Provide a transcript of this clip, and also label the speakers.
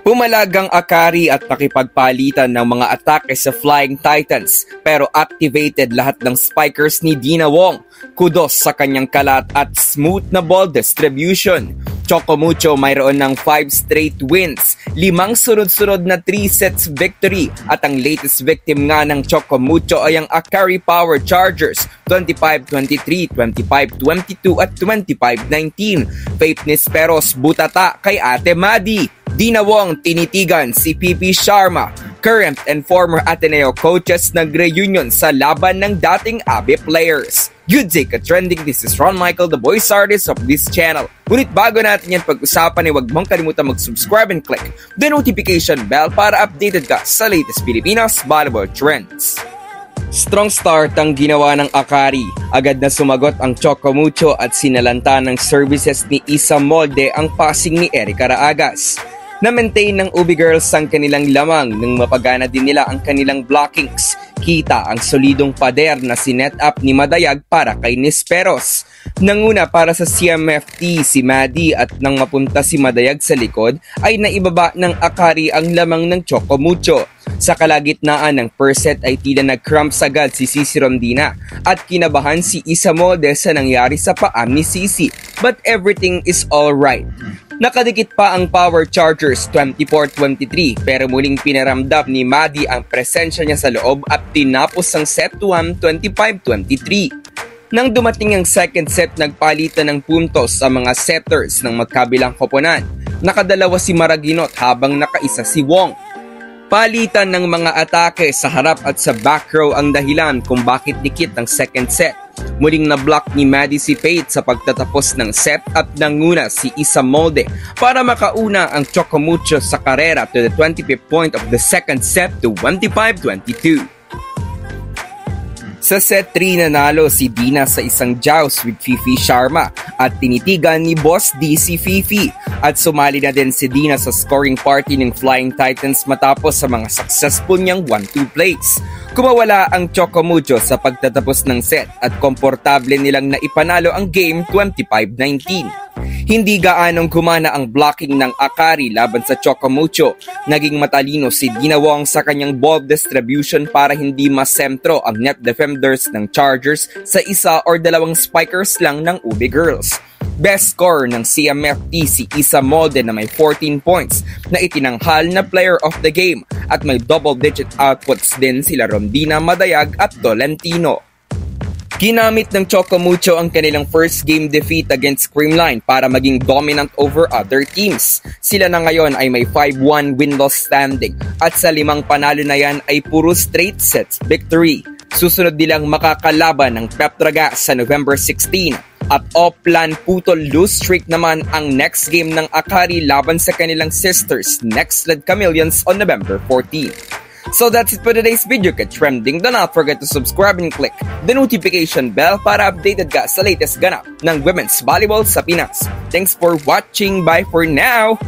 Speaker 1: Pumalagang Akari at nakipagpalitan ng mga atake sa Flying Titans pero activated lahat ng spikers ni Dina Wong. Kudos sa kanyang kalat at smooth na ball distribution. Chocomucho mayroon ng 5 straight wins, 5 sunod-sunod na 3 sets victory at ang latest victim nga ng Chocomucho ay ang Akari Power Chargers 25-23, 25-22 at 25-19. Faith Nisperos butata kay Ate Madi. Dina Wong tinitigan si PP Sharma. Current and former Ateneo coaches nag-reunion sa laban ng dating Abe players. Good day ka-trending, this is Ron Michael, the voice artist of this channel. Ngunit bago natin yan pag-usapan ay huwag mong kalimutan mag-subscribe and click the notification bell para updated ka sa latest Pilipinas volleyball trends. Strong start ang ginawa ng Akari. Agad na sumagot ang Chocomucho at sinalanta ng services ni Isa Molde ang passing ni Erica Raagas. Na-maintain ng Ubi Girls ang kanilang lamang nang mapagana din nila ang kanilang blockings. Kita ang solidong pader na sinet-up ni Madayag para kay Nisperos. Nanguna para sa CMFT si Madi at nang mapunta si Madayag sa likod ay naibaba ng Akari ang lamang ng Chocomucho. Sa kalagitnaan ng first set ay tila nag-cramps agad si Sisi Rondina at kinabahan si Isa Molde sa nangyari sa paam ni Sisi. But everything is alright. Nakadikit pa ang Power Chargers 24-23 pero muling pinaramdam ni Madi ang presensya niya sa loob at tinapos ang set 1 25-23. Nang dumating ang second set, nagpalitan ng puntos sa mga setters ng magkabilang koponan. Nakadalawa si Maraginot habang nakaisa si Wong. Palitan ng mga atake sa harap at sa back row ang dahilan kung bakit dikit ang second set. Muling na-block ni Madi si Faith sa pagtatapos ng set at nanguna si Isa Molde para makauna ang Chocomucho sa karera to the 25th point of the second set to 25-22. Sa set 3 nanalo si Dina sa isang joust with Fifi Sharma at tinitigan ni Boss D si Fifi at sumali na din si Dina sa scoring party ng Flying Titans matapos sa mga successful niyang 1-2 plays. Kumawala ang Chocomucho sa pagtatapos ng set at komportable nilang naipanalo ang game 25-19. Hindi gaanong gumana ang blocking ng Akari laban sa Chocomucho. Naging matalino si Dina Wong sa kanyang ball distribution para hindi masentro ang net defenders ng Chargers sa isa or dalawang spikers lang ng Ubi Girls. Best scorer ng CMFT si Isa Molde na may 14 points na itinanghal na player of the game at may double-digit outputs din sila Rondina, Madayag at Tolentino. Ginamit ng Chocomucho ang kanilang first game defeat against Creamline para maging dominant over other teams. Sila na ngayon ay may 5-1 win-loss standing at sa 5 panalo na yan ay puro straight sets victory. Susunod nilang makakalaban ng Peptraga sa November 16 at off-plan putol lose streak naman ang next game ng Akari laban sa kanilang sisters Next Led Chameleons on November 14. So that's it for today's video ka-trending. Do not forget to subscribe and click the notification bell para updated ka sa latest ganap ng women's volleyball sa Pinas. Thanks for watching. Bye for now!